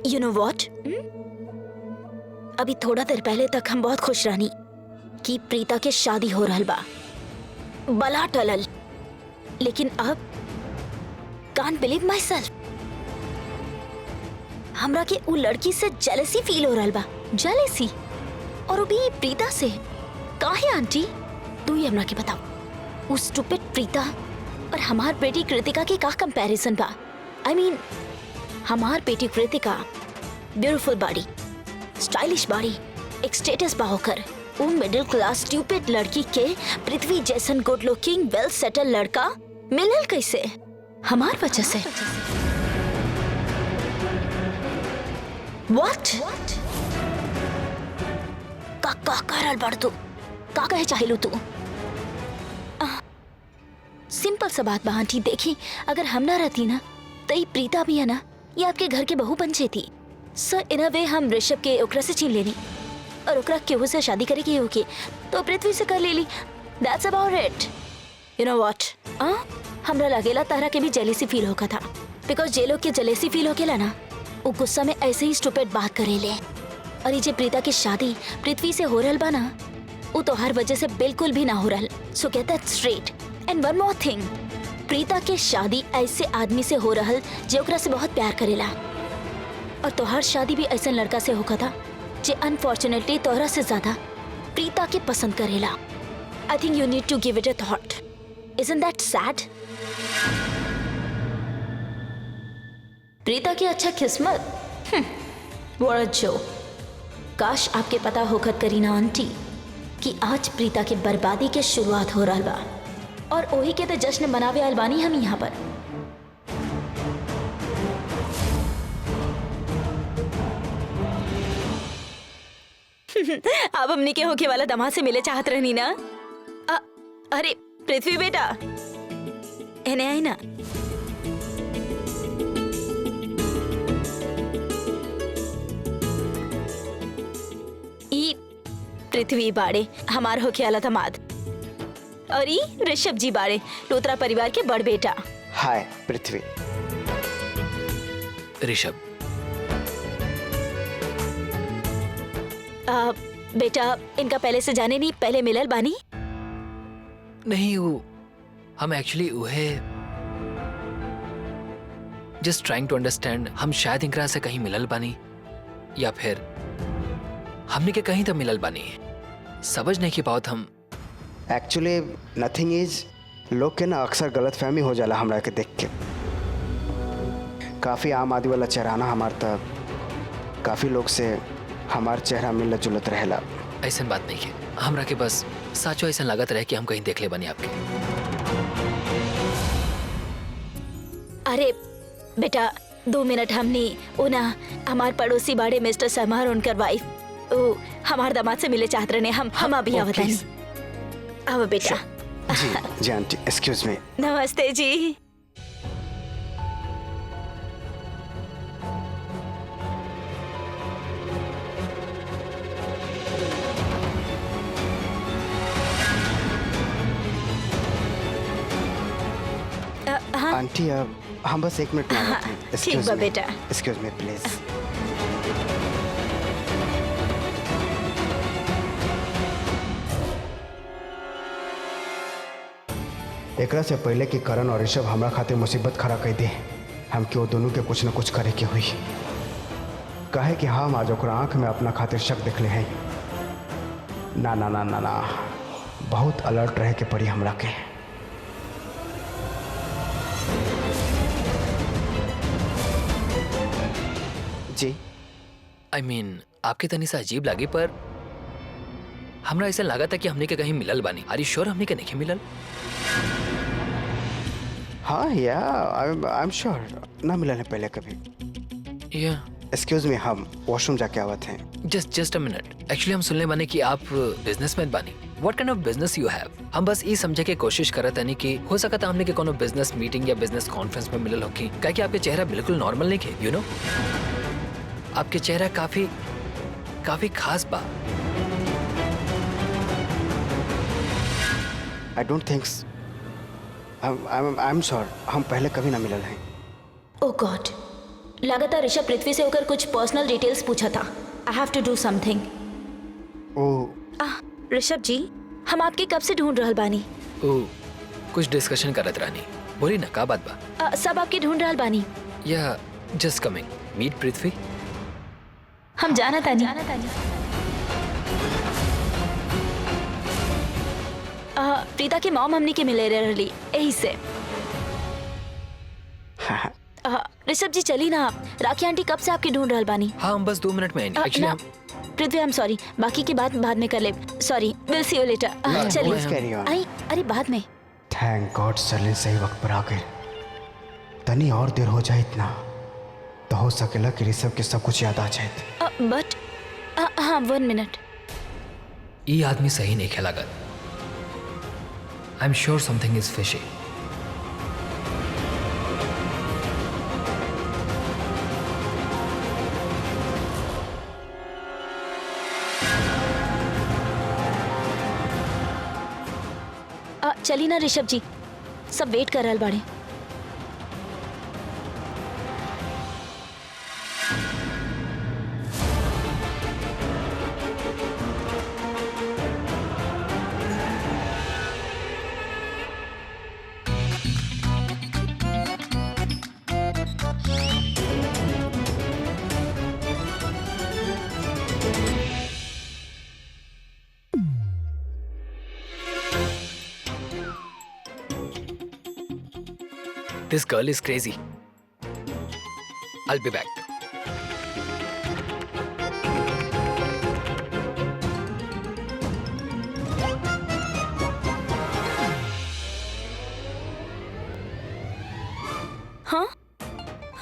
You know what, अभी थोड़ा देर पहले तक हम बहुत खुश रहनी कि प्रीता के शादी हो रहल बा, बला टलल, लेकिन अब कांट बिलीव माई सेल्फ, हमरा के उ लड़की से जेलसी फील हो रहल बा। जेलसी? और भी प्रीता से? काहे आंटी? तू ही हमरा के बताओ, उस स्टूपिड प्रीता और हमार बेटी कृतिका की का कंपैरिजन बा? I mean, हमार बेटी Kritika beautiful body, stylish body, एक स्टेटस बा होकर वो मिडिल क्लास स्टूपिड लड़की के पृथ्वी जैसन गुड लुकिंग वेल सेटल लड़का मिलल कैसे? हमार वजह से। What? का करल बड़ तू? का कहे चाहिलू तू? सिंपल सा बात बा आंटी, देखी अगर हम ना रहती ना तो ये प्रीता भी है ना, ये आपके घर के बहू बन जेती। सर इन अ वे हम ऋषभ के ओकरा से छीन लेनी और ओकरा केहू से शादी करे के होके तो पृथ्वी से कर लेली। That's about it. You know what, हमरा लगेला तारा के भी जेलेसी फील होगा था, बिकॉज जे लोग के जेलेसी फील होकेला ना वो गुस्सा में ऐसे ही स्टूपिड बात करेले। और ये जे प्रीता की शादी पृथ्वी से हो रहल बा ना, वो तो हर वजह से बिल्कुल भी ना हो रहल। सो get that straight. And one more thing, Preeta के शादी ऐसे आदमी से हो रहल जे ओकरा से बहुत प्यार करेला, और तोहर शादी भी ऐसे लड़का से होगा था जे अनफॉर्चुनेटली तोहरा से ज्यादा प्रीता के पसंद करेला। I think you need to give it a thought. Isn't that sad? Preeta की अच्छा किस्मत। What a joke. काश आपके पता होकर करीना आंटी कि आज प्रीता की बर्बादी के शुरुआत हो रहा बा, और ओही के तो जश्न मनावे अलबानी हम यहाँ पर। अब हमने के होके वाला दमा से मिले चाहत रहनी ना। अरे पृथ्वी बेटा, एने आई ना। ई पृथ्वी बाड़े हमार होके वाला दमाद, और ई ऋषभ जी बाड़े लोत्रा परिवार के बड़ बेटा। हाय पृथ्वी। ऋषभ। बेटा इनका पहले से जाने नहीं, पहले मिलल बानी? नहीं, वो हम एक्चुअली उहे जस्ट ट्राइंग टू अंडरस्टैंड। हम शायद इनकरा से कहीं मिलल बानी या फिर हमने के कहीं तो मिलल बानी, समझ नहीं की बात हम। एक्चुअली नथिंग इज, लोग के ना अक्सर गलत फहमी हो जाला हमरा के देख के। काफ़ी आम आदमी वाला चेहराना हमार तब काफ़ी लोग से हमार चेहरा मिलत जुलत रहेला। ऐसा बात नहीं है, हमरा के बस साचो ऐसा लागत रहे कि हम कहीं देख ले बनी आपके। अरे बेटा 2 मिनट हमने उना हमार पड़ोसी बाड़े मिस्टर शर्मा और उनकर वाइफ ओ हमार दामाद से मिले चाहत रहे। हम अभी आवत हैं। अब बेटा। जी आंटी, एक्सक्यूज मी। नमस्ते जी। आंटी हम बस 1 मिनट में आ रहे हैं। ठीक बा बेटा। Excuse me please. एकरा से पहले कि करण और ऋषभ हमरा खातिर मुसीबत खड़ा कर दे, हम क्यों दोनों के कुछ न कुछ करे के हुई। कहे कि हम आज ओकरा आंख में अपना खातिर शक देख ले हैं। ना ना ना ना ना, बहुत अलर्ट रहे के पड़ी हमरा के। जी आई मीन आपके तनी सा अजीब लागे, पर हमरा ऐसा लगा था कि हमने के कहीं मिलल बानी। आर यू श्योर हमने के नहीं मिलल? हाँ या आई एम श्योर ना मिलल है पहले कभी। या एक्सक्यूज मी, हम वॉशरूम जाके आवत हैं। Just a minute. एक्चुअली हम सुनने बानी कि आप बिजनेसमैन बानी। What kind of business you have? हम बस ये समझे के कोशिश करत हनी कि हो सकता हमने के कोनो बिजनेस मीटिंग या बिजनेस कॉन्फ्रेंस में मिलल होकी। काहे कि आपके चेहरा बिल्कुल नॉर्मल नहीं है, यू नो। आपके चेहरा काफी खास बा। I don't think I am sure हम पहले कभी ना मिलल हैं। ओ गॉड, लगातार ऋषभ पृथ्वी से होकर कुछ पर्सनल डिटेल्स पूछा था। I have to do something. ओ ऋषभ जी, हम आपके कब से ढूंढ रहल बानी। ओ कुछ डिस्कशन करत रानी, बोली ना का बात बा। सब आपके ढूंढ रहल बानी। या जस्ट कमिंग मीट पृथ्वी। हम जाना तानी। प्रीता के मॉम हमनी के मिले रहली यही से। ऋषभ जी चली ना आप। राखी आंटी कब से आपकी ढूंढ रहल बानी। हाँ हम बस 2 मिनट में आएंगे। एक्चुअली हम पृथ्वी आई एम सॉरी, बाकी की बात बाद में कर ले। Sorry, will see you later. Please चलिए carry on. आई। अरे बाद में। थैंक गॉड सरलिन सही वक्त पर आ गए। तनी और देर हो जाए इतना तो हो सकेला कि ऋषभ के सब कुछ याद आ जाए। बट हाँ 1 मिनट। ये आदमी सही नहीं खेला गल। I am sure something is fishy. चली ना ऋषभ जी, सब वेट कर रहल बाड़े। This girl is crazy. I'll be back. हाँ?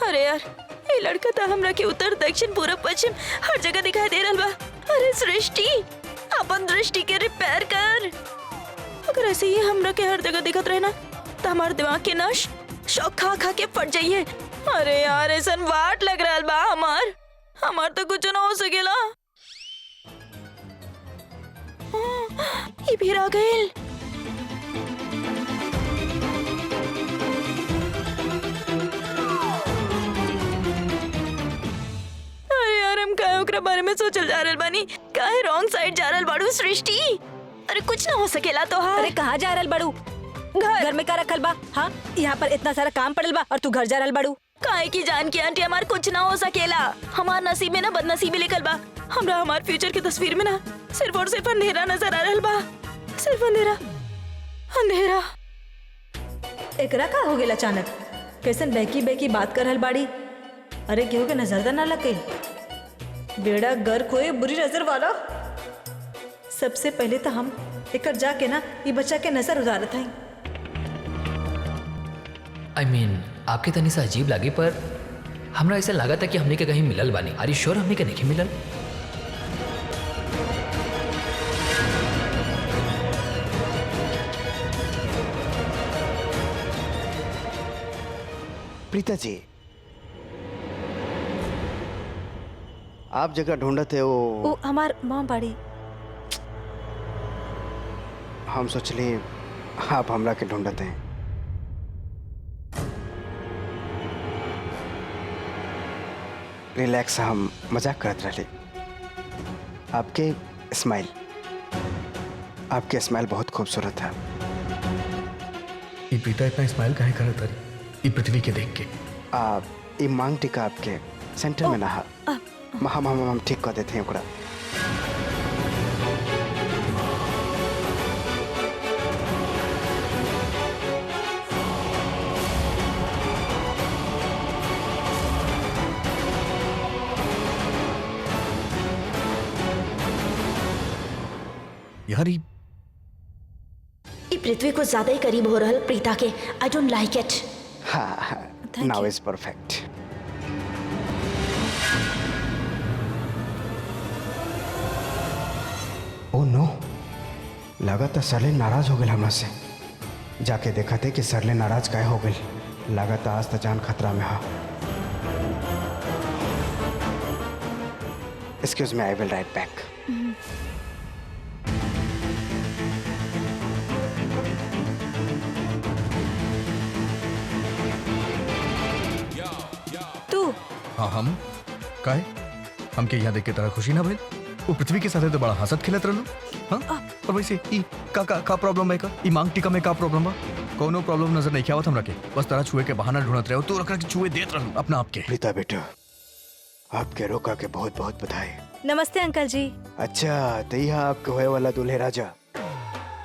अरे यार, ये लड़का तो हमरा के उत्तर दक्षिण पूरब पश्चिम हर जगह दिखाई दे रहल बा। अरे सृष्टि, अपन दृष्टि के रिपेयर कर। अगर ऐसे ही हमरा के हर जगह दिखत रहे ना तो हमारे दिमाग के नश शौक खा खा के फट जाइए। अरे यार ऐसा वाट लग रहा बा हमार तो कुछ ना हो सकेला। ये फिर आ गए। अरे यार हम काहे ओकरा बारे में सोचल जा रहल बानी। काहे रॉन्ग साइड जा रहल बाड़ू सृष्टि। अरे कुछ ना हो सकेला तो हाँ। अरे कहाँ जा रहल बड़ू? घर में का रखल बा? हाँ, यहाँ पर इतना सारा काम पड़ल बा और तू घर जा रहल बड़ू। काहे की जान की आंटी, हमार कुछ ना हो सकेला। हमार नसीब में ना बदनसीबी लिखल बा। हमरा हमार फ्यूचर की तस्वीर में ना सिर्फ और सिर्फ अंधेरा नजर आ रहल बा। सिर्फ अंधेरा अंधेरा। एकरा का हो गेल अचानक? कैसन बहकी बहकी बात कर रहल बाड़ी? अरे केहू के नजर तो ना लगे। बेड़ा गर कोई बुरी नजर वाला। सबसे पहले तो हम एक जाके ना ये बच्चा के नजर उतारत हई। I mean, आपके तनी सा अजीब लगी पर हमरा ऐसा लगा था कि हमने के कहीं मिलल बानी। आर यू श्योर हमने के नहीं मिलल? प्रीता जी, आप जगह ढूंढते वो हो। हमार माँ बाड़ी। हम सोचली आप हमरा के ढूंढते हैं। रिलैक्स, हम मजाक करत रहे। आपके स्माइल बहुत खूबसूरत है। ये प्रीता इतना स्माइल काहे करत हरी? ये पृथ्वी के देख के। आप ये मांग टिका आपके सेंटर में ना हम ठीक कर देते हैं ओकरा। यार ये पृथ्वी को ज्यादा ही करीब हो रहल प्रीता के। I don't like it. हाँ, नाउ इज परफेक्ट। ओ नो, लगा था सरले नाराज हो गए हमरा से। जाके देखा थे कि सरले नाराज काहे हो गए। लगा था आज तो जान खतरा में हा। Excuse me, I will write bank. हाँ हम काहे हमके यहाँ देख के तरह खुशी ना भइल? वो पृथ्वी के साथे तो बड़ा हंसत खिलत रहलो। हाँ और वैसे ई का प्रॉब्लम है का? ई मांग टीका में का प्रॉब्लम बा? कोनो प्रॉब्लम नजर नहीं आवत हमरा के। बस तरह छुए के बहाना ढूंढत रहे हो तो रखा के छुए देत रहलो अपना आप के। प्रीता बेटा, आपके रोका के बहुत बहुत बधाई। नमस्ते अंकल जी। अच्छा तो यह आपके होए वाला दूल्हे राजा,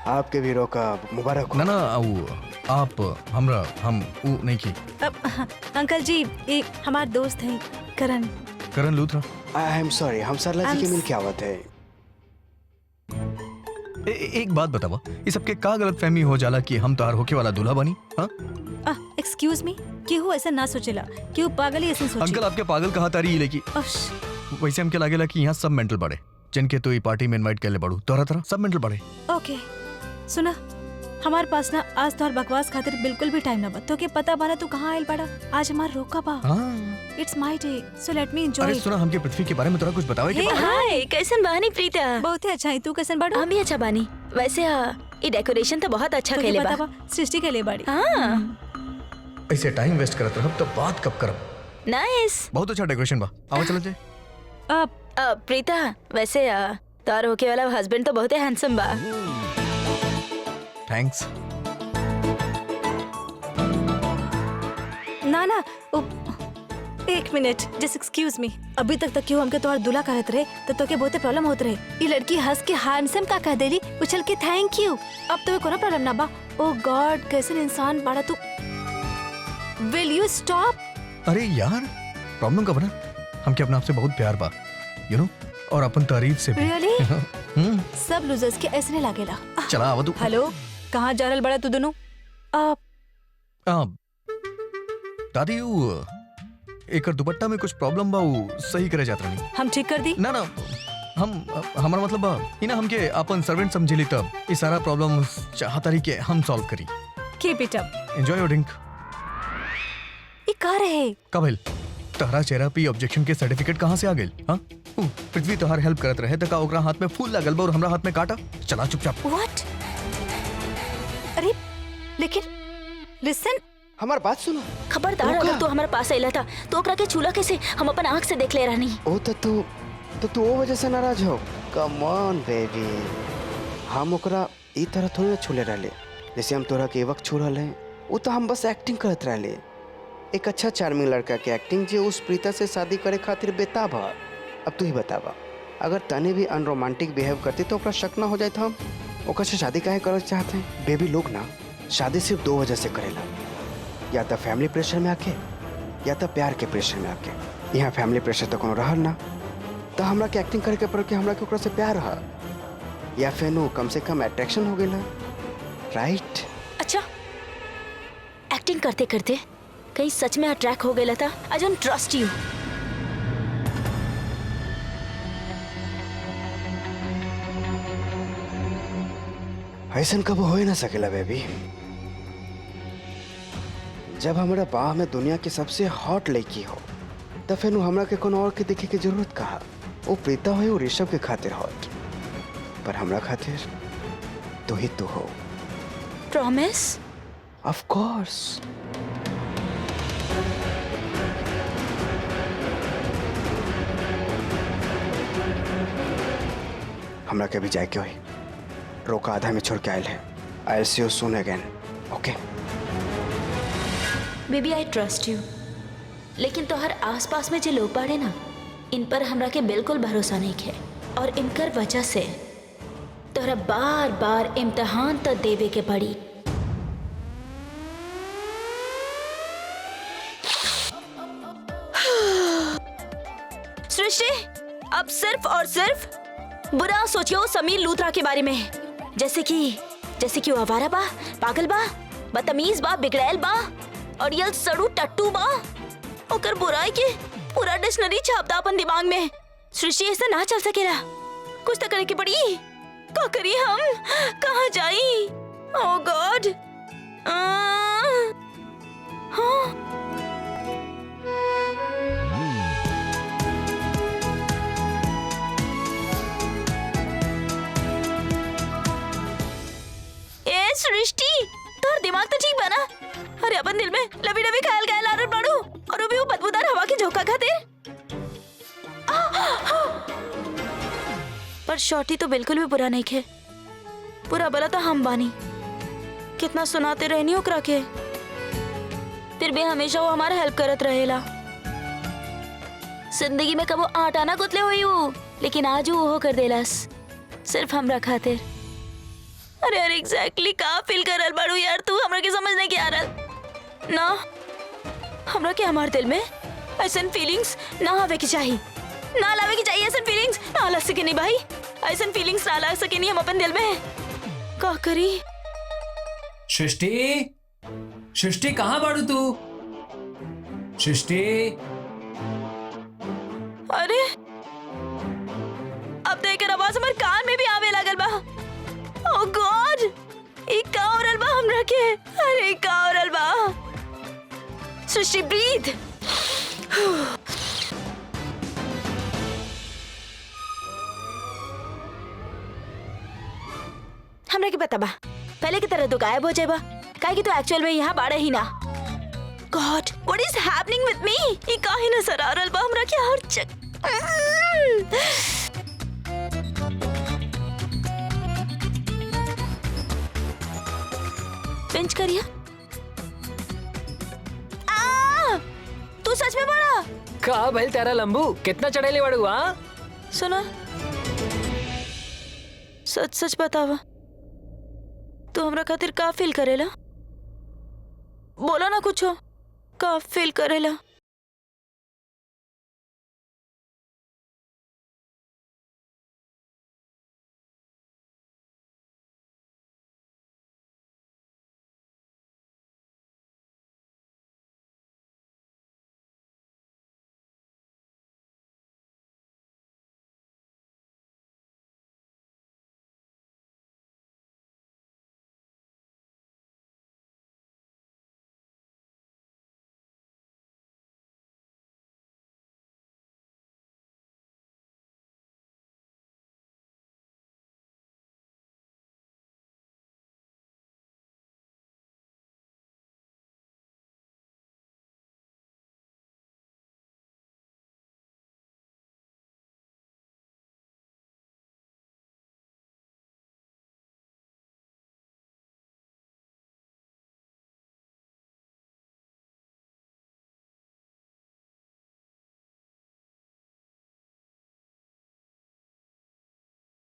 आपके भी रोका मुबारक हो। ना वो आप हमरा हम ऊ नहीं की। अंकल जी ये हमारे दोस्त हैं Karan Luthra. I am sorry, हम सरला जी के मिल के आवत है। एक बात बतावा, इस सबके का गलत फहमी हो जाला कि हम तार होके वाला दूल्हा बनी? हाँ एक्सक्यूज मी, केहू ऐसा ना सोचेला, केहू पागल ही ऐसा सोचे। अंकल आपके पागल कहा तारी लेकी। वैसे हमके लागेला कि यहाँ सब मेंटल बड़े, जिनके तो ये पार्टी में इनवाइट करले बड़ू तोरा तरह सब मेंटल बड़े। ओके सुना, हमारे पास ना आज तोहर बकवास खातिर बिल्कुल भी टाइम ना बा। तो के पता बाना तू कहाँ आइल बड़ा? आज हमार रोका बा। It's my day, so let me enjoy. अरे सुना, हमके पृथ्वी के बारे में तोरा कुछ बतावे के? हाय, कैसन बानी प्रीता? बहुत ही अच्छा है, तू कैसन बाड़ू? हम भी अच्छा बानी। वैसे ये डेकोरेशन तो बहुत अच्छा तो खेले पता बा। बा सृष्टि के लिए बाड़ी। हाँ ऐसे टाइम वेस्ट करत रहब तो बात कब करब? नाइस, बहुत अच्छा डेकोरेशन बा। आओ चलो जे। प्रीता वैसे तार होके वाला हस्बैंड तो बहुत ही हैंडसम बा। थैंक्स। ना एक मिनट, जस्ट एक्सक्यूज मी। अभी तक क्यों हमके तोहर दूल्हा कहत रहे तो के बहुते प्रॉब्लम होत रहे। ये लड़की हंस के हैंडसम का कह देली, उछल के थैंक यू। अब तो कोनो प्रॉब्लम ना बा। ओ गॉड, कैसन इंसान बाड़ा तू। Will you stop? अरे यार प्रॉब्लम का बना, हमके अपने आप से बहुत प्यार बा, यू नो, और अपन तारीफ से भी। रियली? सब लूजर्स के ऐसे नहीं लागेला। चला आवा तू। हेलो, कहाँ जा रहल बड़ा तू दोनों? दादी एकर दुपट्टा में कुछ प्रॉब्लम बा, वो सही करे जात रही। हम ठीक कर दी? ना हम हमारा मतलब बा ई ना हमके अपन सर्वेंट समझेली तब ये सारा प्रॉब्लम चाहता रही के हम सॉल्व करी। Keep it up. Enjoy your drink. ये का रहे? कबिल तहरा चेहरा पे ऑब्जेक्शन के सर्टिफिकेट कहाँ से आ गए? हाँ पृथ्वी तोहार हेल्प करत रहे त का ओकरा हाथ में फूल लागल बा और हमरा हाथ में काटा? चला चुपचाप। व्हाट? अरे लेकिन लिसन, हमार बात सुनो। खबरदार, अगर तू हमारे पास आइला था तो ओकरा के छूला कैसे? हम अपन आँख से देख ले रहनी। ओ तो तू वो वजह से नाराज हो? कम ऑन बेबी, हम ओकरा ई तरह थोड़ी ना छूले रहले जैसे हम तोरा के वक्त छू रहले। वो तो हम बस एक्टिंग करत रहले, एक अच्छा चार्मिंग लड़का के एक्टिंग जो उस प्रीता से शादी करे खातिर बेताब है। अब तू ही बतावा, अगर तने भी अनरोमांटिक बिहेव करती तो ओकरा शक ना हो जाए था हम ओकरा से शादी काहे करना चाहते हैं? बेबी लोग ना शादी सिर्फ दो वजह से करेला, या तो फैमिली प्रेशर में आके या तो प्यार के प्रेशर में आके। यहाँ फैमिली प्रेशर तो कोनो रहल ना, तो हमरा के एक्टिंग करे के पड़ के हमरा के ओकरा से प्यार रहा, या फिर नो कम से कम अट्रैक्शन हो गया, राइट? अच्छा, एक्टिंग करते करते कहीं सच में अट्रैक्ट हो गया था? I don't trust you. ऐसा कब हो ही ना सकेला बेबी। जब हमारा बाह में दुनिया की सबसे हॉट लड़की हो तो फिर हमरा के कोनो और के देखे की जरूरत कहा? वो प्रीता हो, वो ऋषभ के खातिर हॉट, पर हमरा खातिर तो ही तो हो। प्रॉमिस? Of course. हमरा के भी जाए के होई, रोका आधा में छोड़ के आयल है। I see you soon again, okay? Baby I trust you, लेकिन तोहर आसपास में जो लोग बाड़े ना, इन पर हमरा के बिल्कुल भरोसा नहीं है, और इनकर वजह से तोहरा बार बार इम्तिहान तो देवे के पड़ी। सृष्टि, अब सिर्फ और सिर्फ बुरा सोचियो समीर लूथरा के बारे में, जैसे कि वो आवारा बा, पागल बा, बदतमीज बा, बिगड़ैल बा और ये सड़ू टट्टू बा। ओकर बुराई के पूरा डिक्शनरी छापदा अपन दिमाग में। सृष्टि, ऐसा ना चल सकेला, कुछ तो करे के पड़ी। का करी हम? कहाँ जाई? ओह गॉड। हाँ सृष्टि, तोर दिमाग तो ठीक बना। अरे अपन दिल में लवी लवी ख्याल आरत बाड़ू, और वो भी वो बदबूदार हवा के झोंका खातिर। शॉर्टी तो बिल्कुल भी बुरा नहीं खे। पूरा भला तो हम बानी, कितना सुनाते रहनी ओकरा के, फिर भी हमेशा वो हमारा हेल्प करत रहेला। जिंदगी में कबो आटा ना गुतले हुई हूँ, लेकिन आज वो कर देलास सिर्फ हमरा खातिर। अरे यार एग्जैक्टली का फील करल बाड़ू यार तू, हमरा के समझ नहीं के आ रहा ना। हमरा के हमारे दिल में ऐसन फीलिंग्स ना आवे की चाहिए, ना लावे की चाहिए। ऐसन फीलिंग्स ना ला सके नहीं भाई, ऐसन फीलिंग्स ना ला सके नहीं हम अपन दिल में। का करी? सृष्टि, सृष्टि कहाँ बाड़ू तू? सृष्टि, अरे अब तो एक आवाज हमारे कान में भी आवे लागल बा। ओह गॉड, ई का औरल बा हमरा के? अरे का औरल बा? सृष्टि ब्रीथ। हमरा के पता बा पहले की तरह तो गायब हो जाएबा, काहे कि तो एक्चुअल में यहाँ बाड़ा ही ना। God what is happening with me? ई काहे नजर आ रहल बा हमरा के हर जगह? बेंच करिया। तू सच में बड़ा का भइल तेरा लंबू? कितना चढ़ेले बाड़ू? हाँ सुना, सच सच बतावा, तू हमरा खातिर का फील करेला? बोला ना कुछ हो, का फील करेला?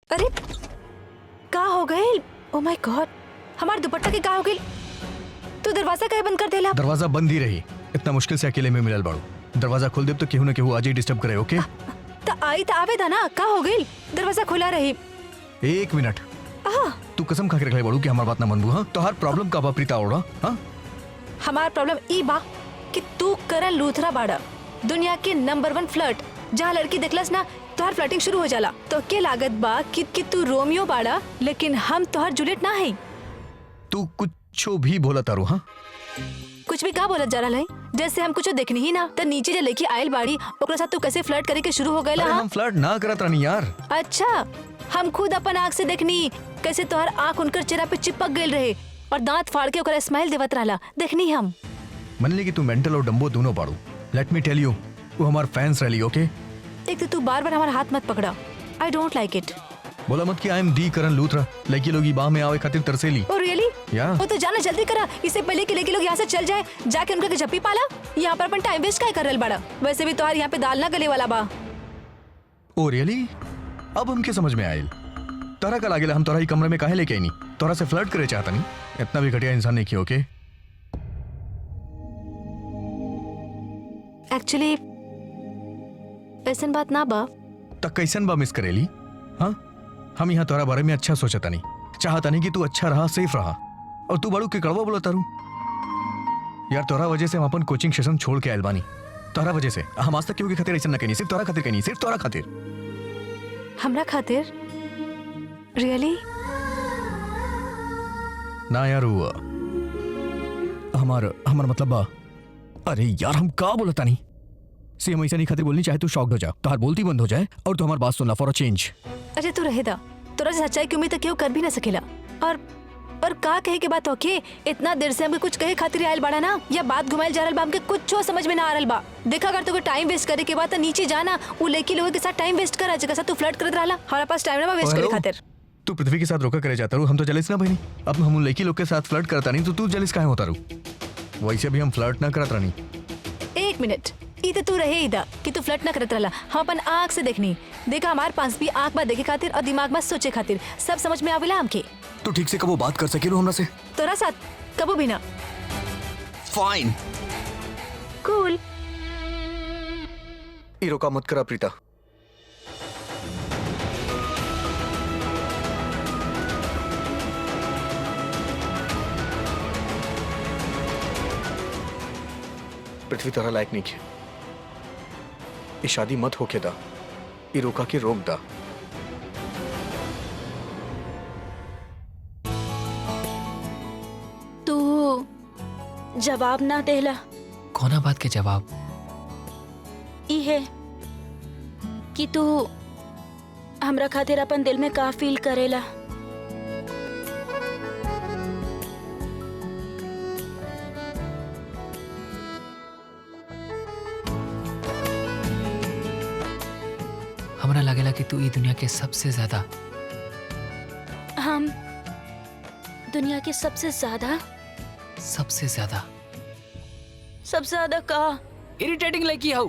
अरे का हो गए? ओ माय गॉड, हमार दुपट्टा के का हो गई? तू दरवाजा काहे बंद कर देला? दरवाजा बंद ही रही, इतना मुश्किल से अकेले में मिलल बाड़ू। दरवाजा खोल देब तो केहू न केहू आज ही डिस्टर्ब करे। ओके त आई त आवे दा ना, का हो गई? दरवाजा खुला रही। एक मिनट, तू कसम खा के रखले बाड़ू कि हमार बात ना मनबू। हाँ तोहार प्रॉब्लम का बा प्रीता ओड़ा? हाँ हमार प्रॉब्लम ई बा कि तू करण लूथरा बाड़ा, दुनिया के नंबर 1 फ्लर्ट। जहाँ लड़की देखलस ना तोहर फ्लर्टिंग शुरू हो जाला। तो के लागत बा कि तू रोमियो बाड़ा, लेकिन हम तोहर जूलियट ना है। तू कुछो भी बोला तारू। हाँ कुछ भी का बोलत जा रहा है? जैसे हम कुछ देखनी ही ना, तो नीचे जो लेके आयल बाड़ी ओकरा साथ तू कैसे फ्लर्ट करे के शुरू हो गएला? अरे हाँ हम फ्लर्ट ना करत रानी यार। अच्छा, हम खुद अपन आँख से देखनी कैसे तोहर आँख उनकर चेहरा पे चिपक गए रहे और दांत फाड़ के ओकरा स्माइल देवत रहला, देखनी हम। मन ली कि तू मेंटल और डम्बो दोनों बाड़ू। लेट मी टेल यू, वो हमार फैंस रही। ओके एक तो तू बार बार हमारा हाथ मत पकड़ा, आई डोंट लाइक इट। बोला मत कि I am the Karan Luthra. लड़की लोग बाह में आवे खातिर तरसेली। Oh really? या वो तो जाना जल्दी करा, इससे पहले कि लड़की लोग यहाँ से चल जाए। जाके उनका झप्पी पाला, यहाँ पर अपन टाइम वेस्ट काय कर रहल बाड़ा? वैसे भी तोहार यहाँ पे दाल ना गले वाला बा। Oh really? अब हमके समझ में आयल। तोरा का लागेला हम तोरा ही कमरे में काहे लेके आईनी? तोरा से फ्लर्ट करे चाहता नहीं। इतना भी घटिया इंसान नहीं किया। ओके एक्चुअली ऐसन बात ना बा। तक कैसन बा मिस करेली? हाँ हम यहाँ तोरा बारे में अच्छा सोचता नहीं, चाहता नहीं कि तू अच्छा रहा, सेफ रहा, और तू बड़ू के कड़वा बोला तारू यार। तोरा वजह से हम अपन कोचिंग सेशन छोड़ के आयल बानी। तोरा वजह से हम आज तक क्यों के खातिर ऐसा ना कहनी, सिर्फ तोरा खातिर कहनी, सिर्फ तोरा खातिर। हमरा खातिर? रियली? ना यार हुआ हमार मतलब बा। अरे यार हम का बोलता नहीं। सी हम ऐसा नहीं खातिर बोलनी, चाहे तू शॉक्ड हो जा, तोहार बोलती बंद हो जाए और तू हमार बात सुनला फॉर अ चेंज। अरे तू रहे दा, तोरा से सच्चाई की उम्मीद तो क्यों कर भी ना सकेला। और और का कहे के बात होके इतना देर से हमके कुछ कहे खातिर आयल बाड़ा ना, या बात घुमाइल जा रहल बा, हमके कुछ समझ में ना आ रहल बा। देखा अगर तुके टाइम वेस्ट करे के बाद तो नीचे जाना, उ लड़की लोगों के साथ टाइम वेस्ट करा, जगह तू फ्लर्ट करत रहला, हमारे पास टाइम ना वेस्ट करे हेलो? खातिर। तू पृथ्वी के साथ रोका करे जाता रू, हम तो जलिस ना बहनी। अब हम उन लड़की लोग के साथ फ्लर्ट करता नहीं तो तू जलिस काहे होता रू? वैसे भी हम फ्लर्ट ना करत रहनी। एक मिनट, ई तो तू रहे इदा कि तू फ्लर्ट ना करत रहला, हम अपन आँख से देखनी। देखा हमारे पास भी आँख बा देखे खातिर और दिमाग में सोचे खातिर, सब समझ में आवेला हमके। तू ठीक से कबो बात कर सके रू हमरा से? तोरा साथ कबो भी ना। फाइन। कूल। ई रोका मत करा प्रीता। पृथ्वी तरह लायक नहीं है। ये शादी मत होके दा, ये रोका के रोक दा। तू जवाब ना देला। कोना बात के जवाब? ई है कि तू हमरा खातिर अपन दिल में का फील करेला। हमरा लागेला कि तू ई दुनिया के सबसे ज्यादा हम दुनिया के सबसे ज्यादा का इरिटेटिंग लड़की हऊ।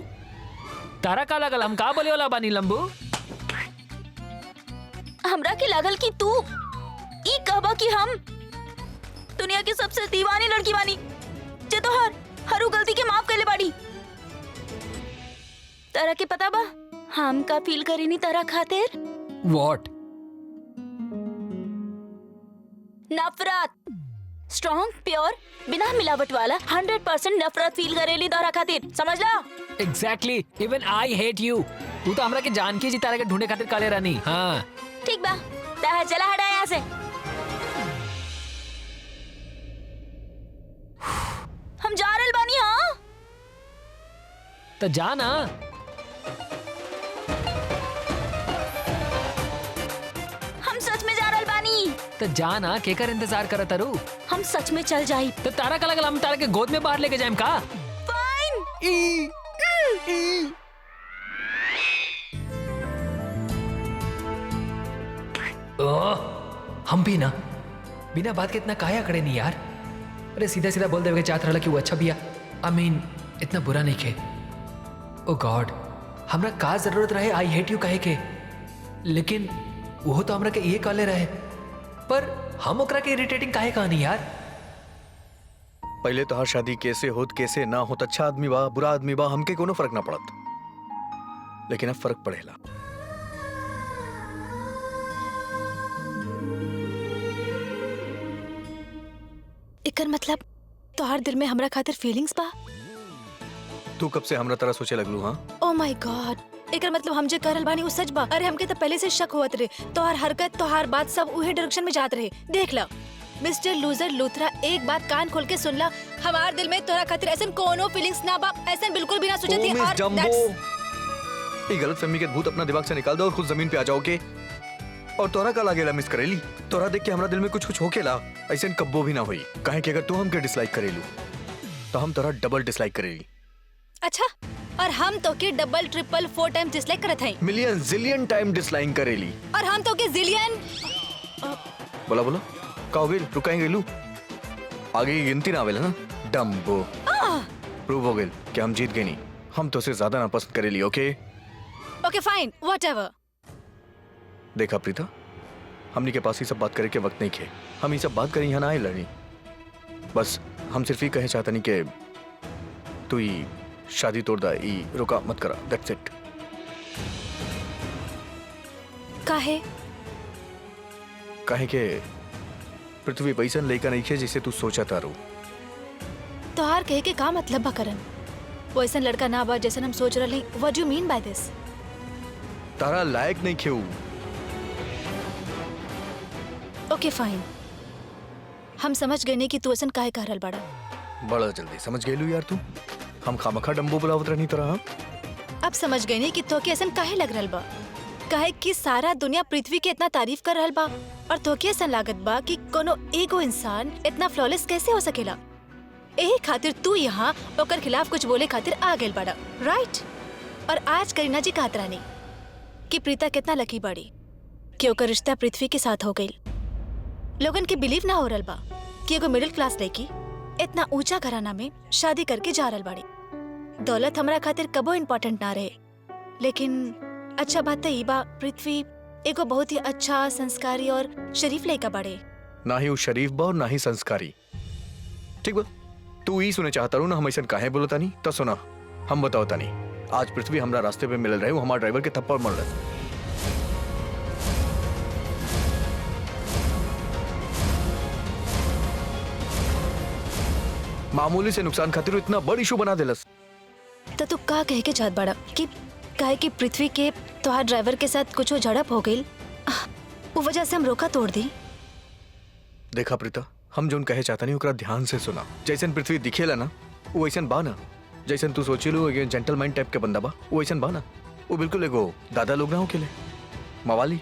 तारा का लागल हम का बोले वाला बानी लंबू? हमरा के लागल कि तू ई कहबा कि हम दुनिया की सबसे दीवानी लड़की बानी जे तो हर गलती के माफ कर ले बाड़ी। तारा के पता बा हम का फील करेनी तारा खातिर? व्हाट? नफरत। स्ट्रॉन्ग, प्योर, बिना मिलावट वाला 100% नफरत फील करेली तारा खातिर, समझ ला? Exactly, even I hate you. तू तो हमरा के जान के जी तारा के ढूंढे खातिर काले रानी। हाँ ठीक बा, ताहा चला हटा यहाँ से। हम जा रहल बानी। हाँ तो जा ना। हम सच में जा रहल बानी। तो जा ना, केकर इंतजार करत तारू? हम सच में चल जाई। तो तारा का लगल हम तारा के गोद में बाहर लेके जाएम का? फाइन। हम भी ना बिना बात के इतना काया करे नहीं यार। अरे सीधा सीधा बोल देवे के चाहत रहला कि वो अच्छा बिया। आई मीन इतना बुरा नहीं खे। ओ गॉड, हमरा का जरूरत रहे आई हेट यू कहे के? लेकिन वो तो हमरा के ये काले रहे, पर हम ओकरा के इरिटेटिंग काहे कहानी यार? पहले तो हर शादी कैसे होत कैसे ना होत, अच्छा आदमी बा बुरा आदमी बा, हमके कोनो फर्क ना पड़त, लेकिन अब फर्क पड़ेला। एकर मतलब तोहार दिल में हमरा खातिर फीलिंग्स बा? तू कब से हमरा तरह सोचे लगलू? हाँ ओ माय गॉड, एकर मतलब हम जे करल बानी वो सच बा? अरे हमके तो पहले से शक होत रहे, तोहार हरकत तोहार बात सब उहे डायरेक्शन में जात रहे। देख ला मिस्टर लूजर लूथरा, एक बात कान खोल के सुन ला, हमार दिल में तोरा खातिर ऐसन कोनो फीलिंग्स ना बा, ऐसन बिल्कुल भी ना सोचती। ओ मिस और जंबो, that's- ये गलतफहमी के भूत अपना दिमाग से निकाल दो और खुद जमीन पे आ जाओगे। और तोरा का लागेला मिस करेली? तोरा देख के हमरा दिल में कुछ होकेला, ऐसे कब्बो भी ना होई। काहे कि अगर तू हमके डिसलाइक करेलू तो हम तोरा डबल डिसलाइक करेली। अच्छा, और हम तो के डबल ट्रिपल 4 टाइम डिसलाइक करत हई, मिलियन जिलियन टाइम डिसलाइक करेली। और हम तो के जिलियन। बोला बोला का हो गई? रुकाएंगे लू, आगे की गिनती ना आवेला ना डम्बो। प्रूव हो गई कि हम जीत गए नहीं, हम तो उसे ज्यादा ना पसंद करेली। ओके ओके फाइन, व्हाटएवर। देखा प्रीता, हमनी के पास ही सब बात करे के वक्त नहीं खे। हम ये सब बात करी यहाँ ना आए लड़ी, बस हम सिर्फ ही कहे चाहता नहीं कि तू ही शादी तोड़ दा, ई रुका मत करा, दैट्स इट। काहे? काहे के पृथ्वी वैसन लइका नहीं खे जिसे तू सोचा तारू। तोहार कहे के का मतलब बा करन? वो ऐसा लड़का ना बा जैसन हम सोच रहे। What do you mean by this? तारा लायक नहीं खे। ओके फाइन, हम समझ गए नहीं कि तू ऐसा काहे कह रहल बाड़ा। बड़ा जल्दी समझ गेलू यार तू। हम खामखा डम्बो बुलावत रहनी तरह। हाँ? अब समझ गए नहीं कि तो के ऐसा काहे लग रहल बा। काहे कि सारा दुनिया पृथ्वी के इतना तारीफ कर रहल बा और तोके ऐसा लागत बा कि कोनो एगो इंसान इतना फ्लॉलेस कैसे हो सकेला। यही खातिर तू यहाँ ओकर खिलाफ कुछ बोले खातिर आ गेल बड़ा, राइट? और आज करीना जी कहत रहनी कि प्रीता कितना लकी बड़ी कि ओकर रिश्ता पृथ्वी के साथ हो गई। लोगन के बिलीव ना हो रहल बा कि एगो मिडिल क्लास लड़की इतना ऊंचा घराना में शादी करके जा रहल बाड़ी। दौलत हमरा खातिर कबो इम्पोर्टेंट ना रहे, लेकिन अच्छा बात तो ई बा पृथ्वी एगो बहुत ही अच्छा संस्कारी और शरीफ लड़का बाड़े। ना ही वो शरीफ बा और ना ही संस्कारी। ठीक बा, तू ही सुने चाहता ना हम ऐसा काहे बोलता नहीं तो सुना, हम बताओ नहीं। आज पृथ्वी हमरा रास्ते पे मिल रहे, वो हमारे ड्राइवर के थप्पड़ मार रहे। मामूली से नुकसान खातिर इतना बड़ इशू बना देलस। तो तू का कह के चाहत बड़ा कि काहे कि पृथ्वी के तोहार ड्राइवर के साथ कुछ झड़प हो गई, वो वजह से हम रोका तोड़ दी। देखा प्रीता, हम जोन कहे चाहता नहीं ओकरा ध्यान से सुना। जैसन पृथ्वी दिखेला ना वो वैसन बा ना। जैसन तू सोचिलू जेंटलमैन टाइप के बंदा बा, वो वैसन बा ना। वो बिल्कुल एगो दादा लोग ना हो खेले मवाली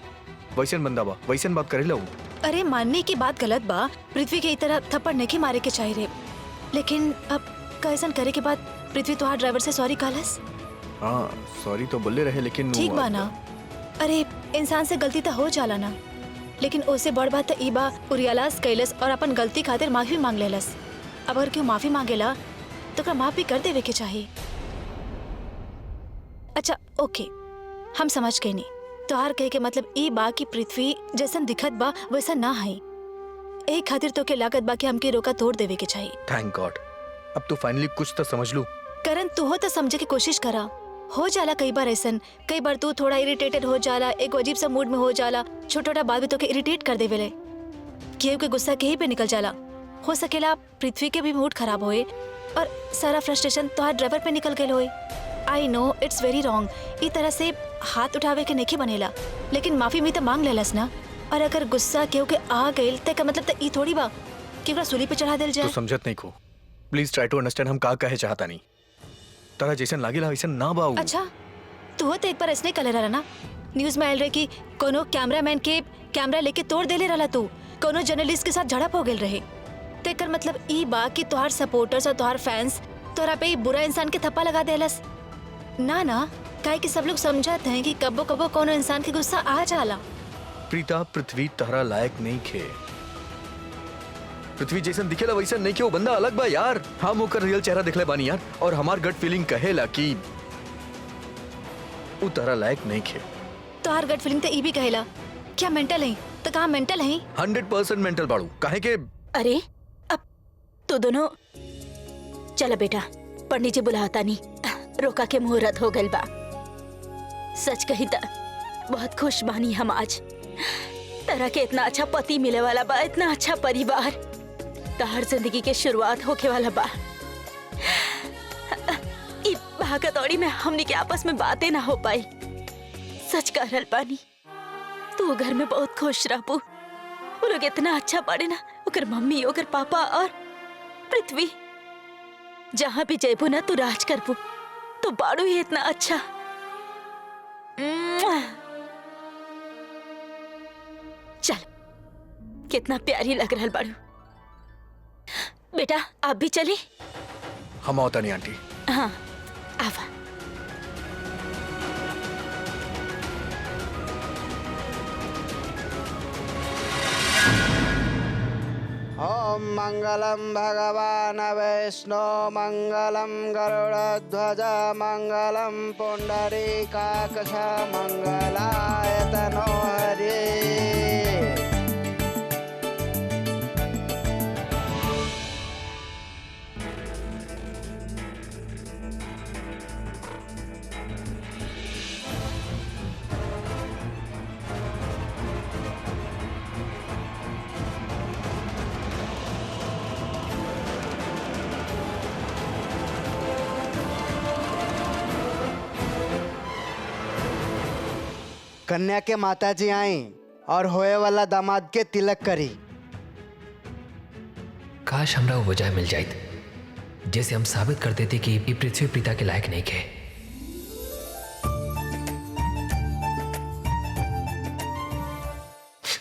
वैसन बंदा बा, वैसन बात करेला वो। अरे मानने की बात गलत बा, पृथ्वी के तरह थप्पड़ नहीं मारे के चाहिए, लेकिन अब कैसन करे के बाद पृथ्वी तोहार ड्राइवर से सॉरी कहलस। हाँ सॉरी तो बोले रहे, लेकिन ठीक बा ना। अरे इंसान से गलती तो हो जाला ना, लेकिन उससे बड़ बात तो ई बा उ रियलाइज कैलस और अपन गलती खातिर माफी मांग लेलस। अब अगर क्यों माफी मांगेला तो ओकरा माफ भी कर देवे के चाहिए। अच्छा ओके, हम समझ गए नहीं। तोहार कहे के मतलब ई बा कि पृथ्वी जैसन दिखत बा वैसा ना है, एक खातिर तो के लागत बा कि हमके रोका तोड़ देवे के चाहिए। थैंक गॉड, अब तो फाइनली कुछ तो समझ लू। करण तू हो तो समझे की कोशिश करा। हो जाला कई बार ऐसन, कई बार तू थोड़ा इरिटेटेड हो जाला, एक अजीब सा मूड में हो जाला, छोटा छोटा बात भी तो के इरिटेट कर देवेले, केहू के गुस्सा के ही पे निकल जाला। हो सकेला पृथ्वी के भी मूड खराब होए और सारा फ्रस्ट्रेशन तोहार ड्राइवर पे निकल गए होए। I know it's very wrong, ई तरह से हाथ उठावे के नहीं बनेला, लेकिन माफी भी तो मांग लेलस ना। और अगर गुस्सा केहू के आ गइल त मतलब तो ई थोड़ी बा कि ओकरा सूली पे चढ़ा देल जाए। तो समझत नहीं को, प्लीज ट्राई टू अंडरस्टैंड हम का कहे चाहता नहीं। तारा जैसन लागेला वैसन ना बा। अच्छा तू हो तो एक बार ऐसने कले रहा ना, न्यूज में आयल रहे कि कोनो कैमरामैन के कैमरा लेके तोड़ देले रहा, तू कोनो जर्नलिस्ट के साथ झड़प हो गेल रहे। तो एकर मतलब ई बा कि तोहार सपोर्टर्स और तोहार फैंस तोरा पे बुरा इंसान के थप्पा लगा देलस ना। ना काहे कि सब लोग समझते हैं कि कबो कबो कोनो इंसान के गुस्सा आ जाला। प्रीता पृथ्वी तहरा लायक नहीं खे। पृथ्वी जैसन दिखेला वैसन नहीं खे, वो बंदा अलग बा यार। हम होकर रियल चेहरा दिखले बानी यार, और हमार गट फीलिंग कहेला कि वो तहरा लायक नहीं खे। तोहार गट फीलिंग तो ई भी कहेला क्या मेंटल है? तो कहाँ मेंटल है? 100% मेंटल बाड़ू। काहे के अरे अब तो दोनों चलो बेटा, पंडित जी बुलाता नहीं, रोका के मुहूर्त हो गइल बा। सच कही त बहुत खुश बानी हम आज, तरह के इतना अच्छा पति मिले वाला बा, इतना अच्छा परिवार, तहर जिंदगी के शुरुआत होके वाला बा। ई भागा दौड़ी में हमनी के आपस में बातें ना हो पाई। सच कह रहल बानी, तू घर में बहुत खुश रहबू। वो लोग इतना अच्छा पड़े ना, ओकर मम्मी, ओकर पापा और पृथ्वी। जहाँ भी जेबू ना तू राज करबू, तो बाड़ू ही इतना अच्छा। चल, कितना प्यारी लग रहल बाड़ू। बेटा आप भी चली? हम होता नहीं आंटी। हाँ आवा। ओम मंगलम भगवान वैष्णो मंगलम गरुड़ध्वज मंगलम पुंडरीकाक्ष मंगलाय तनो हरे। कन्या के माताजी आई और होए वाला दामाद के तिलक करी। काश हमरा वो वजह मिल जाए जैसे हम साबित कर देते कि ये पृथ्वी प्रीता के लायक नहीं खे।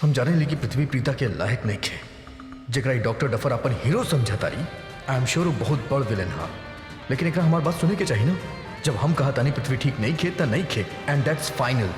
हम जाने ली कि पृथ्वी प्रीता के लायक नहीं खे, जरा डॉक्टर डफर अपन हीरो समझता रही। आई एम श्योर वो बहुत बड़ विलेन हा, लेकिन एक हमारी बात सुने के चाहिए ना। जब हम कहा तानी पृथ्वी ठीक नहीं खे तो नहीं खे, and that's final.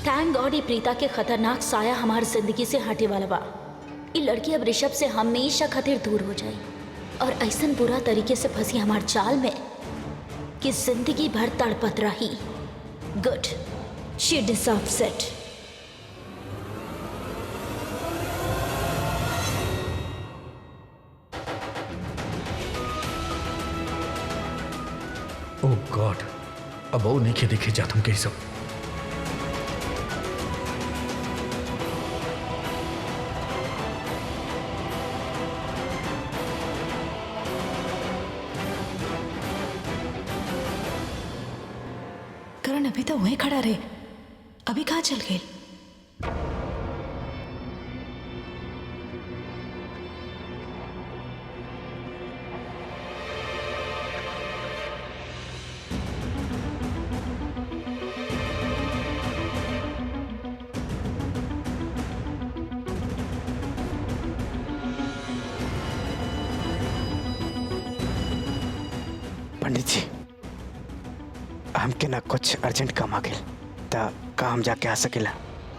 Thank God ये प्रीता के खतरनाक साया हमारी जिंदगी से हटे वाला बा। ये लड़की अब ऋषभ से हमेशा खातिर दूर हो जाए और ऐसा बुरा तरीके से फंसी हमार जाल में कि जिंदगी भर तड़पत रही। Good, she deserves it. ओह गॉड, अब वो नहीं खे देखे जात हम के सब। करण अभी तो वहीं खड़ा रहे, अभी कहाँ चल गए? पंडित जी, हमके ना कुछ अर्जेंट काम आ गया तो का हम जाके आ सकेला?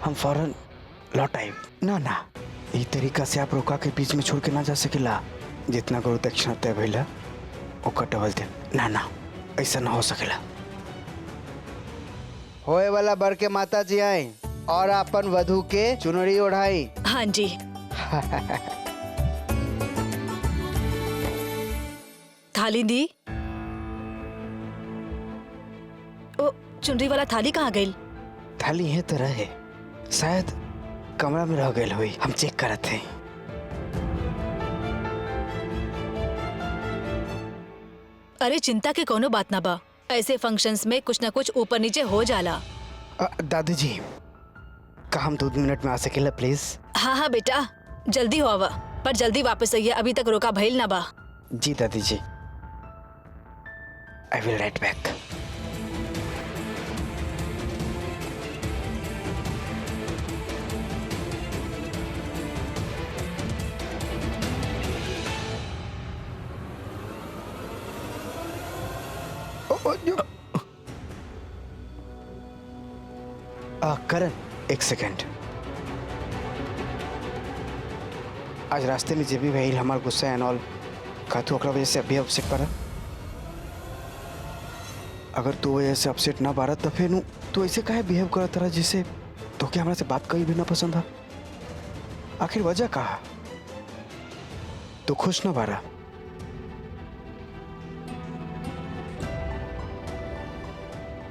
हम फौरन लौट आए। ना ना, ये तरीका से आप रोका के बीच में छोड़ के ना जा सकेला। जितना गुरु दक्षिणा तय भइला ओकर डबल दे। ना ना, ऐसा ना हो सकेला। होए वाला बर के माता जी आए और अपन वधु के चुनरी ओढ़ाई। हाँ जी। थाली दी। ओ, चुनरी वाला थाली कहाँ गई? थाली है तो रहे, शायद कमरा में रह गई हुई। हम चेक करत हैं। अरे चिंता के कोनो बात ना बा, ऐसे फंक्शंस में कुछ ना कुछ ऊपर नीचे हो जाला। दादी का हम 2 मिनट में आ सकेला प्लीज? हाँ हाँ बेटा, जल्दी हो आवा, पर जल्दी वापस आइए, अभी तक रोका भइल ना बा। जी दादी जी, I will write bank. Karan, 1 second. आज रास्ते में जे भी भइल हमार गुस्सा एंड ऑल, का तू ओकरा वजह से अभी अपसेट पड़ा? अगर तू वजह से अपसेट ना बारा तो फिर तू ऐसे काहे बिहेव करत रहा जिससे तो क्या हमरा से बात कहीं भी ना पसंद है? आखिर वजह कहा? तू खुश ना बारा?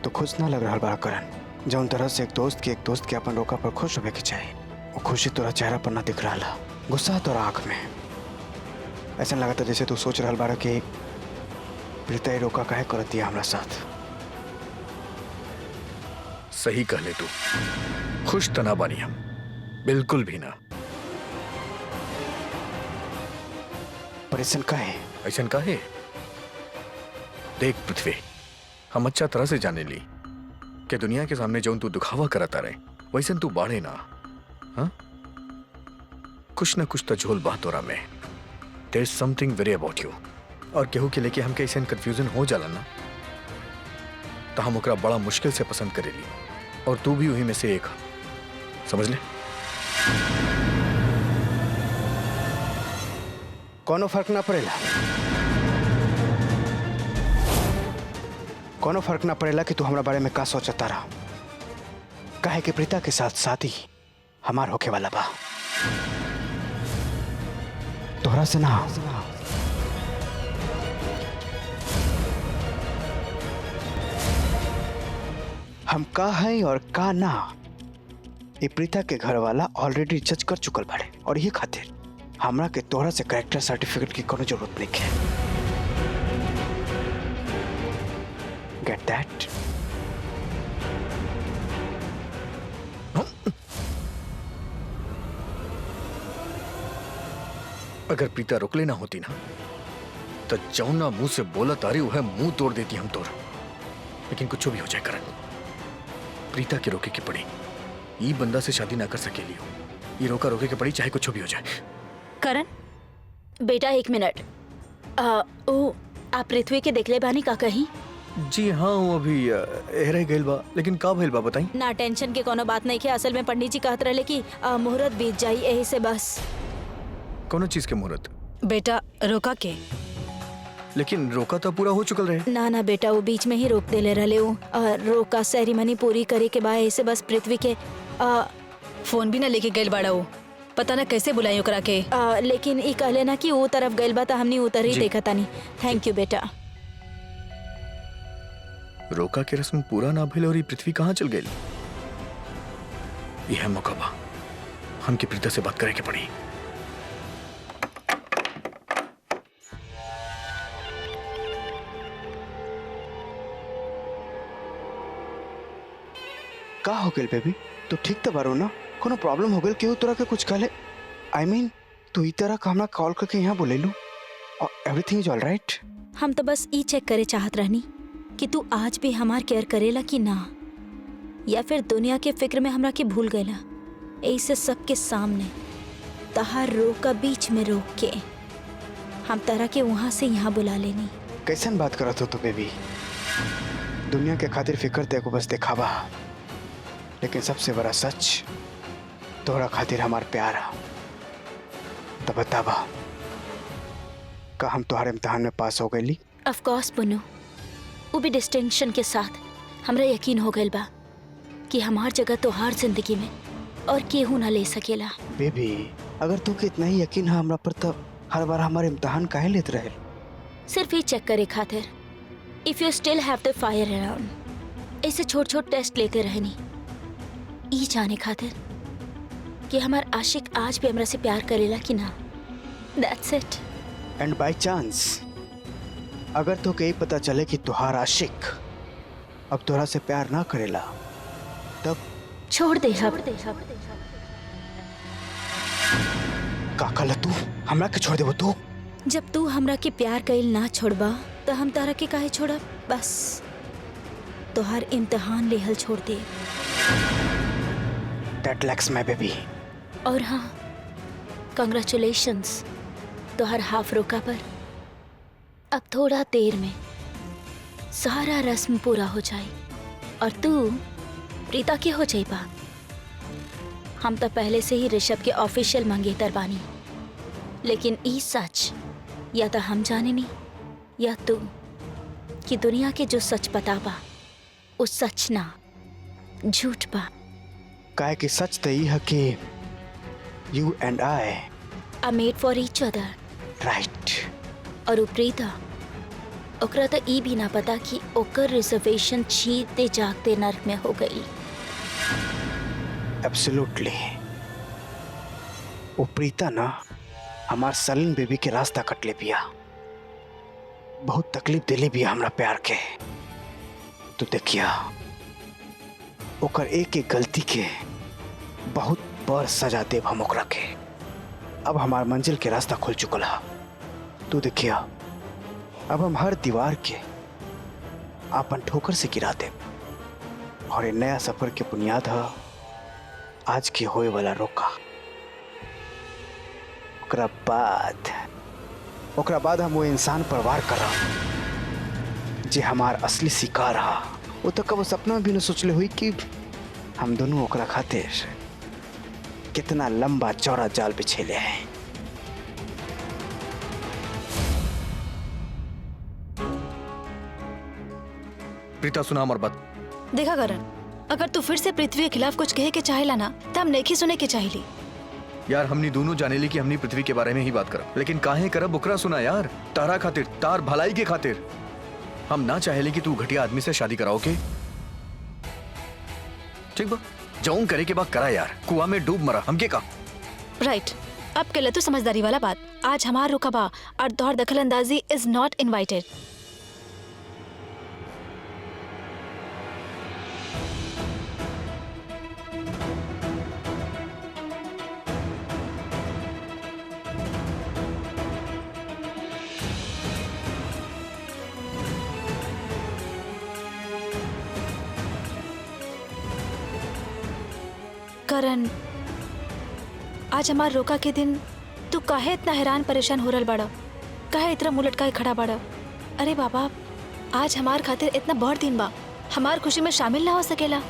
तो खुश ना लग रहा बड़ा करण। जौन तरह से एक दोस्त के अपन रोका पर खुश होने के चाहिए, वो खुशी तोरा चेहरा पर ना दिख रहा, गुस्सा तोरा आंख में। ऐसा लगा था जैसे तू सोच रहा बारा कि प्रीता ये रोका काहे कर दिया हमरा साथ। सही कह ले तू, खुश तना बानी हम, बिल्कुल भी ना। परेशान काहे? ऐसा काहे? देख पृथ्वी, हम अच्छा तरह से जाने ली कि दुनिया के सामने जो तू दुखावा करता रहे वैसे तू बाढ़े ना। हाँ, कुछ ना कुछ तो झोल बा तोरा में। There is something very about you. और केहू के लेके हमके ऐसे कंफ्यूजन हो जाला ना, तो हम ओकरा बड़ा मुश्किल से पसंद करेली, और तू भी वही में से एक है, समझ ले। कोनो फर्क ना पड़ेला, कोनो फर्क ना पड़ेला कि तू हमरा बारे में का सोचता रहा। काहे कि प्रीता के साथ शादी हमार होके वाला बा, तोहरा से ना। हम का है और का ना, ये प्रीता के घर वाला ऑलरेडी जज कर चुकल बाड़े, और ये खातिर हमरा के तोहरा से कैरेक्टर सर्टिफिकेट की कोनो जरूरत नहीं है। Get that? अगर प्रीता रोक लेना होती ना, तो जौना मुंह से बोला तारी वह मुंह तोड़ देती हम तोड़। लेकिन कुछ भी हो जाए करण, प्रीता के रोके की पड़ी। ये बंदा से शादी ना कर सकेली हो, ये रोका रोके की पड़ी, चाहे कुछ भी हो जाए। करण बेटा एक मिनट। ओ आप पृथ्वी के देखले बानी का कहीं? जी हाँ, वो अभी रह गइल बा, लेकिन का भइल बा बताई? ना टेंशन के कोनो बात नहीं के। असल में पंडित जी कहत रहे कि मुहूर्त बीत जाई, यही से बस। कोनो चीज के मुहूर्त? बेटा रोका के? लेकिन रोका तो पूरा हो चुकल रहे। ना ना बेटा, वो बीच में ही रोक देले रहे। वो रोका सेरेमनी पूरी करे के बाद ऐसे बस पृथ्वी के फोन भी ना लेके गइल बाड़ा वो, पता ना कैसे बुलाई ओकरा के। लेकिन ई कहले ना कि वो तरफ गइल बा, त हमनी उतर ही जी। देखा तानी। थैंक यू बेटा। रोका के रस्म पूरा ना भइल और ये पृथ्वी कहाँ चल गई? यह मौका बा, हमके प्रीता से बात करे के पड़ी। का हो गइल बेबी? तू ठीक तो बारो ना? कोनो प्रॉब्लम हो गइल? केहू तोरा के कुछ कहले? आई मीन तू ई तरह का हमरा कॉल करके यहाँ बोलेलू और एवरीथिंग इज ऑलराइट? हम तो बस ई चेक करे चाहत रहनी कि तू आज भी हमार केयर करेला कि ना, या फिर दुनिया के फिक्र में हमरा के भूल गईला। ऐसे सबके सामने तहार रोक का बीच में रोक के हम तरह के वहां से यहाँ बुला लेनी। कैसन बात करत हो तू बेबी? दुनिया के खातिर फिक्र तेको बस दिखावा, लेकिन सबसे बड़ा सच तोहरा खातिर हमार प्यार है। तो बतावा, का हम तुम्हारे इम्तिहान में पास हो गईली? ऑफ कोर्स पुन्नू, वो भी डिस्टिंक्शन के साथ। हमरा यकीन हो गइल बा कि हमार जगह तोहार जिंदगी में और केहू ना ले सकेला। बेबी अगर तू के इतना ही यकीन है हमरा पर, तो हर बार हमारे इम्तिहान काहे लेत रहे? सिर्फ ये चेक करे खातिर। If you still have the fire around, ऐसे छोट छोट टेस्ट लेते रहनी, ई जाने खातिर कि हमार आशिक आज भी हमरा से प्यार करेला कि ना। That's it. And by chance अगर तो कहीं पता चले कि तुहार आशिक अब तोहरा से प्यार ना करेला, तब छोड़ दे। का कल तू हमरा के छोड़ देबो तू? जब तू हमरा के प्यार कइल ना छोड़बा तो हम तारा के काहे छोड़ब? बस तोहार इम्तिहान लेहल छोड़ दे। दैट लैक्स माय बेबी। और हाँ, कंग्रेचुलेशंस तोहर हाफ रोका पर। अब थोड़ा देर में सारा रस्म पूरा हो जाए और तू प्रीता के हो जाइबा। हम तो पहले से ही ऋषभ के ऑफिशियल मंगेतर बानी, लेकिन ई सच या तो हम जाने नहीं या तू, कि दुनिया के जो सच पता बा वो सच ना झूठ बा। काहे कि सच तो ये है कि you and I are made for each other, right. और उ प्रीता, ओकरा तो ई भी ना पता कि ओकर रिजर्वेशन जीते जागते नर्क में हो गई। एब्सोल्युटली। वो प्रीता ना हमार सलीन बेबी के रास्ता कट ले पिया, बहुत तकलीफ दिली भी हमरा प्यार के। तो देखिया, ओकर एक एक गलती के बहुत बड़ सजा देव हम ओकरा के। अब हमार मंजिल के रास्ता खुल चुकल है। तू देखिया, अब हम हर दीवार के आपन ठोकर से गिरा दे, और ये नया सफर के बुनियाद है आज के होए वाला रोका। ओकरा बाद ओकरा बाद हम वो इंसान पर वार करा जे हमार असली शिकार रहा। वो तो कब सपना में भी न सोचले हुई कि हम दोनों ओकरा खातिर कितना लंबा चौड़ा जाल बिछेले हैं। प्रीता सुना हमार बात। देखा करण, अगर तू फिर से पृथ्वी के खिलाफ कुछ कहे के चाहेला ना तो हम नहीं सुने के चाहेली। यार हमनी दोनों जानेली कि हमनी पृथ्वी के बारे में ही बात करब, लेकिन काहे करब ओकरा सुना यार। तारा खातिर, तार भलाई के खातिर हम ना चाहेली कि तू घटिया आदमी से शादी कराओ के। ठीक बा, जाऊं करे के बाद करा यार, कुआं में डूब मरा हमके का। राइट, अब के तू समझदारी वाला बात। आज हमार रुकबा और तोहर दखल अंदाजी इज नॉट इनवाइटेड। करण, आज हमार रोका के दिन तू काहे इतना हैरान परेशान हो रहल बाड़ा? काहे इतना मुंह लटका के खड़ा बाड़ा? अरे बाबा, आज हमार खातिर इतना बड़ दिन बा, हमार खुशी में शामिल ना हो सकेला?